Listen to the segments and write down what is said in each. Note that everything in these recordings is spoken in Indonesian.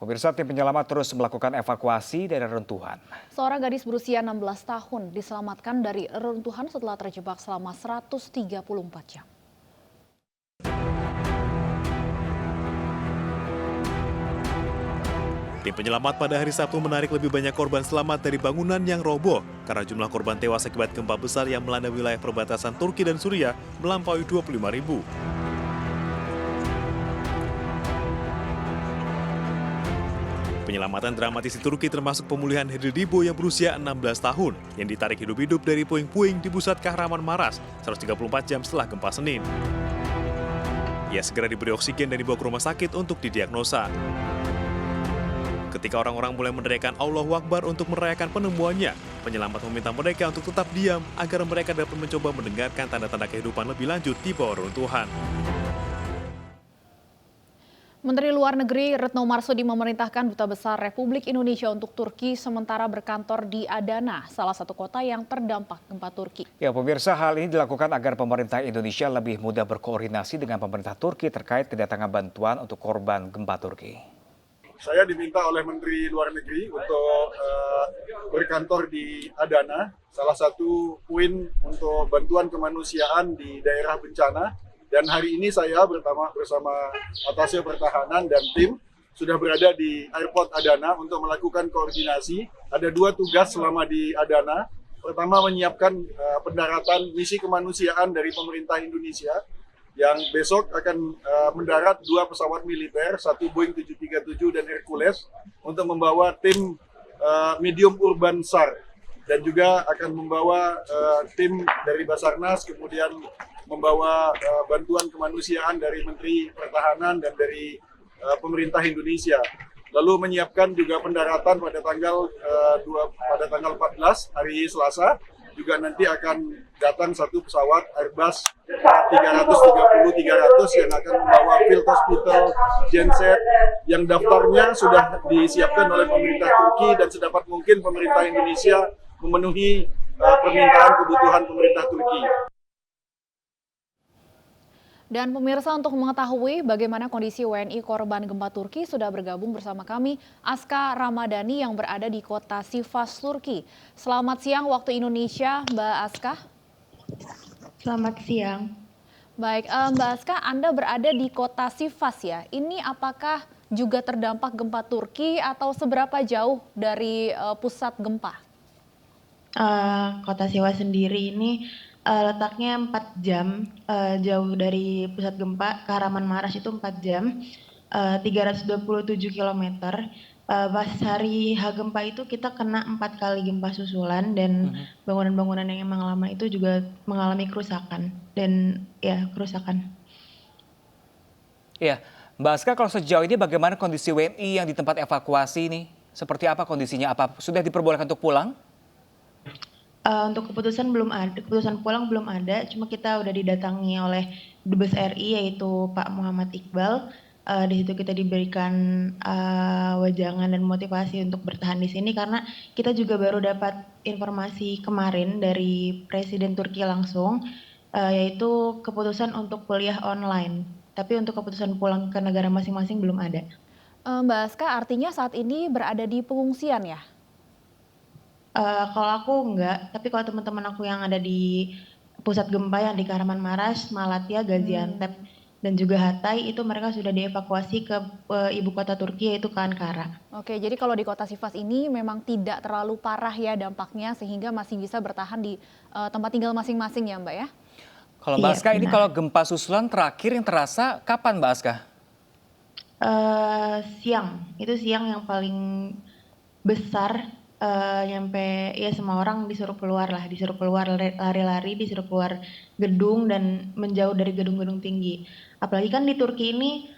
Pemirsa, tim penyelamat terus melakukan evakuasi dari reruntuhan. Seorang gadis berusia 16 tahun diselamatkan dari reruntuhan setelah terjebak selama 134 jam. Tim penyelamat pada hari Sabtu menarik lebih banyak korban selamat dari bangunan yang roboh karena jumlah korban tewas akibat gempa besar yang melanda wilayah perbatasan Turki dan Suriah melampaui 25.000. Penyelamatan dramatis di Turki termasuk pemulihan Hedridibo yang berusia 16 tahun yang ditarik hidup-hidup dari puing-puing di pusat Kahramanmaras 134 jam setelah gempa Senin. Ia segera diberi oksigen dan dibawa ke rumah sakit untuk didiagnosa. Ketika orang-orang mulai meneriakkan Allahu Akbar untuk merayakan penemuannya, penyelamat meminta mereka untuk tetap diam agar mereka dapat mencoba mendengarkan tanda-tanda kehidupan lebih lanjut di bawah reruntuhan. Menteri Luar Negeri Retno Marsudi memerintahkan Duta Besar Republik Indonesia untuk Turki sementara berkantor di Adana, salah satu kota yang terdampak gempa Turki. Ya, pemirsa, hal ini dilakukan agar pemerintah Indonesia lebih mudah berkoordinasi dengan pemerintah Turki terkait kedatangan bantuan untuk korban gempa Turki. Saya diminta oleh Menteri Luar Negeri untuk berkantor di Adana, salah satu poin untuk bantuan kemanusiaan di daerah bencana. Dan hari ini saya bersama Atasé Pertahanan dan tim sudah berada di airport Adana untuk melakukan koordinasi. Ada dua tugas selama di Adana. Pertama, menyiapkan pendaratan misi kemanusiaan dari pemerintah Indonesia yang besok akan mendarat dua pesawat militer, satu Boeing 737 dan Hercules, untuk membawa tim medium urban SAR, dan juga akan membawa tim dari Basarnas, kemudian membawa bantuan kemanusiaan dari Menteri Pertahanan dan dari pemerintah Indonesia. Lalu menyiapkan juga pendaratan pada tanggal 14 hari Selasa. Juga nanti akan datang satu pesawat Airbus 330-300 yang akan membawa field hospital genset yang daftarnya sudah disiapkan oleh pemerintah Turki, dan sedapat mungkin pemerintah Indonesia memenuhi permintaan kebutuhan pemerintah Turki. Dan pemirsa, untuk mengetahui bagaimana kondisi WNI korban gempa Turki, sudah bergabung bersama kami Aska Ramadhani yang berada di kota Sivas, Turki. Selamat siang waktu Indonesia, Mbak Aska. Selamat siang. Baik, Mbak Aska, Anda berada di kota Sivas ya. Ini apakah juga terdampak gempa Turki atau seberapa jauh dari pusat gempa? Kota Sivas sendiri ini letaknya 4 jam jauh dari pusat gempa. Kahramanmaras itu 4 jam, 327 kilometer. Pas hari H gempa itu kita kena 4 kali gempa susulan, dan bangunan-bangunan yang emang lama itu juga mengalami kerusakan kerusakan. Ya, Mbak Aska, kalau sejauh ini bagaimana kondisi WNI yang di tempat evakuasi ini? Seperti apa kondisinya? Apa sudah diperbolehkan untuk pulang? Untuk keputusan pulang belum ada, cuma kita udah didatangi oleh Dubes RI yaitu Pak Muhammad Iqbal. Di situ kita diberikan wejangan dan motivasi untuk bertahan di sini, karena kita juga baru dapat informasi kemarin dari Presiden Turki langsung, yaitu keputusan untuk kuliah online. Tapi untuk keputusan pulang ke negara masing-masing belum ada. Mbak Aska, artinya saat ini berada di pengungsian ya? Kalau aku enggak, tapi kalau teman-teman aku yang ada di pusat gempa yang di Kahramanmaras, Malatya, Gaziantep, dan juga Hatay, itu mereka sudah dievakuasi ke ibu kota Turki, yaitu ke Ankara. Oke, jadi kalau di kota Sivas ini memang tidak terlalu parah ya dampaknya, sehingga masih bisa bertahan di tempat tinggal masing-masing ya Mbak ya? Kalau Mbak Aska, ini benar. kalau gempa susulan terakhir yang terasa kapan Mbak Aska? Siang, itu siang yang paling besar. Nyampe ya semua orang disuruh keluar lari-lari, disuruh keluar gedung dan menjauh dari gedung-gedung tinggi. Apalagi kan di Turki ini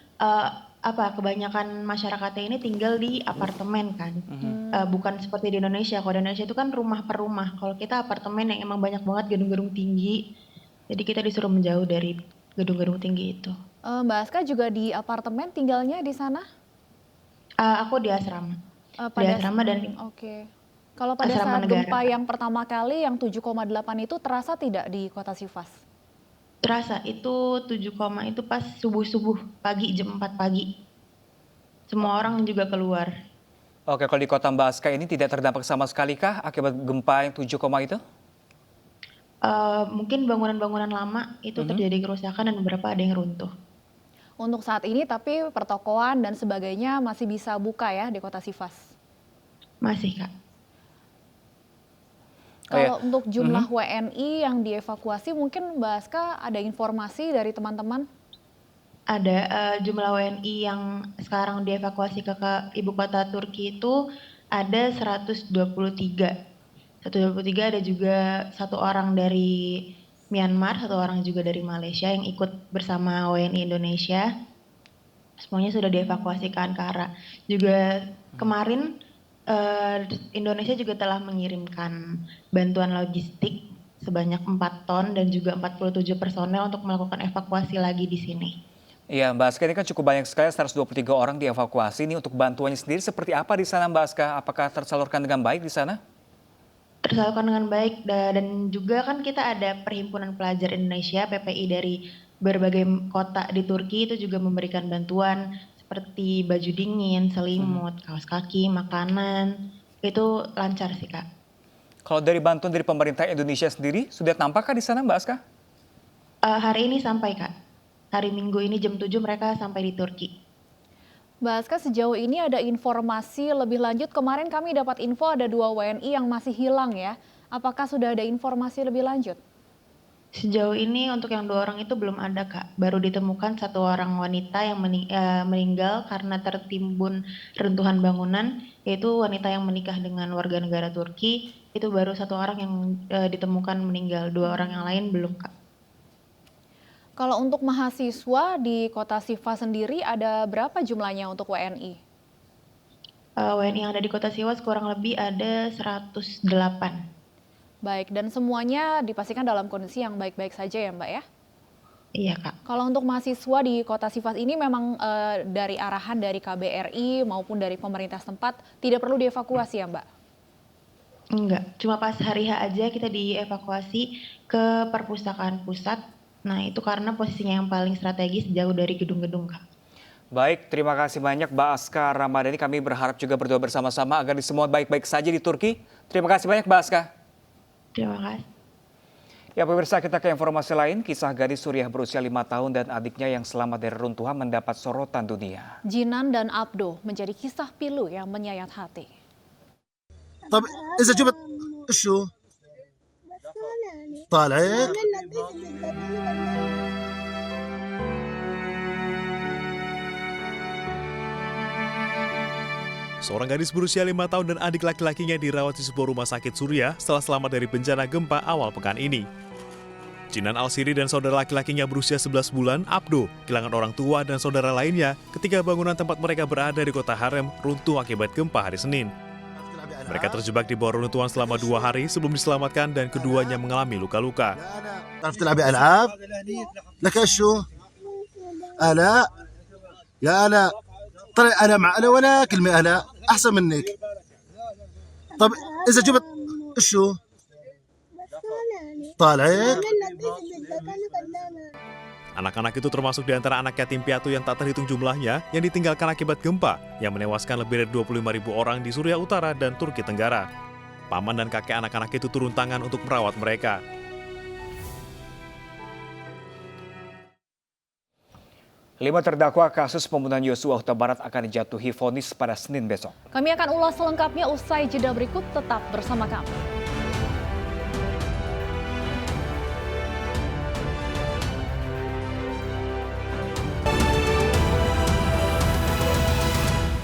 kebanyakan masyarakatnya ini tinggal di apartemen kan, bukan seperti di Indonesia. Kalau di Indonesia itu kan rumah per rumah, kalau kita apartemen yang emang banyak banget gedung-gedung tinggi, jadi kita disuruh menjauh dari gedung-gedung tinggi itu. Mbak Aska juga di apartemen tinggalnya di sana? Aku di asrama. Di asrama dan Oke. Kalau pada asrama saat negara. gempa yang pertama kali yang 7,8 itu terasa tidak di kota Sivas? Terasa, itu 7, itu pas subuh-subuh pagi, jam 4 pagi. Semua orang juga keluar. Oke, kalau di kota Mbak Aska ini tidak terdampak sama sekali kah akibat gempa yang 7, itu? Mungkin bangunan-bangunan lama itu terjadi kerusakan dan beberapa ada yang runtuh. Untuk saat ini tapi pertokoan dan sebagainya masih bisa buka ya di kota Sivas. Masih, Kak. Oh, ya. Kalau untuk jumlah WNI yang dievakuasi mungkin Mbak Aska ada informasi dari teman-teman? Ada jumlah WNI yang sekarang dievakuasi ke ibu kota Turki itu ada 123. 123 ada juga 1 orang dari Myanmar, 1 orang juga dari Malaysia yang ikut bersama WNI Indonesia. Semuanya sudah dievakuasi ke Ankara. Juga kemarin Indonesia juga telah mengirimkan bantuan logistik sebanyak 4 ton dan juga 47 personel untuk melakukan evakuasi lagi di sini. Iya, Mbak Aska, ini kan cukup banyak sekali, 123 orang dievakuasi. Ini untuk bantuannya sendiri seperti apa di sana, Mbak Aska? Apakah tersalurkan dengan baik di sana? Tersalurkan dengan baik dan juga kan kita ada Perhimpunan Pelajar Indonesia PPI dari berbagai kota di Turki itu juga memberikan bantuan seperti baju dingin, selimut, kaos kaki, makanan. Itu lancar sih, Kak. Kalau dari bantuan dari pemerintah Indonesia sendiri, sudah nampakkah di sana, Mbak Aska? Hari ini sampai, Kak. Hari Minggu ini jam 7 mereka sampai di Turki. Mbak Aska, sejauh ini ada informasi lebih lanjut. Kemarin kami dapat info ada 2 WNI yang masih hilang ya. Apakah sudah ada informasi lebih lanjut? Sejauh ini untuk yang 2 orang itu belum ada, Kak. Baru ditemukan 1 orang wanita yang meninggal karena tertimbun reruntuhan bangunan, yaitu wanita yang menikah dengan warga negara Turki. Itu baru 1 orang yang ditemukan meninggal. 2 orang yang lain belum, Kak. Kalau untuk mahasiswa di kota Sivas sendiri ada berapa jumlahnya untuk WNI? WNI yang ada di kota Sivas kurang lebih ada 108. Baik, dan semuanya dipastikan dalam kondisi yang baik-baik saja ya Mbak ya? Iya, Kak. Kalau untuk mahasiswa di kota Sivas ini memang dari arahan dari KBRI maupun dari pemerintah setempat tidak perlu dievakuasi ya Mbak? Enggak, cuma pas hari H aja kita dievakuasi ke perpustakaan pusat. Nah, itu karena posisinya yang paling strategis jauh dari gedung-gedung, Kak. Baik, terima kasih banyak Mbak Aska Ramadhani. Kami berharap juga berdoa bersama-sama agar semua baik-baik saja di Turki. Terima kasih banyak Mbak Aska. Terima kasih. Ya pemirsa, kita ke informasi lain. Kisah gadis Suriah berusia 5 tahun dan adiknya yang selamat dari runtuhan mendapat sorotan dunia. Jinan dan Abdo menjadi kisah pilu yang menyayat hati. طب إذا جبت شو طالعك Seorang gadis berusia 5 tahun dan adik laki-lakinya dirawat di sebuah rumah sakit Suriah setelah selamat dari bencana gempa awal pekan ini. Jinan Al-Siri dan saudara laki-lakinya berusia 11 bulan, Abdo, kehilangan orang tua dan saudara lainnya ketika bangunan tempat mereka berada di kota Harem runtuh akibat gempa hari Senin. Mereka terjebak di bawah runtuhan selama 2 hari sebelum diselamatkan dan keduanya mengalami luka-luka. تعرف تلعبي ألعاب لك شو آلاء يا آلاء طلع أنا مع أنا ولا كلمة آلاء أحسن منك طب إذا جبت شو طالعك Anak-anak itu termasuk di antara anak yatim piatu yang tak terhitung jumlahnya yang ditinggalkan akibat gempa yang menewaskan lebih dari 25.000 orang di Suriah Utara dan Turki Tenggara. Paman dan kakek anak-anak itu turun tangan untuk merawat mereka. Lima terdakwa kasus pembunuhan Yosua Huta Barat akan dijatuhi vonis pada Senin besok. Kami akan ulas selengkapnya usai jeda berikut, tetap bersama kami.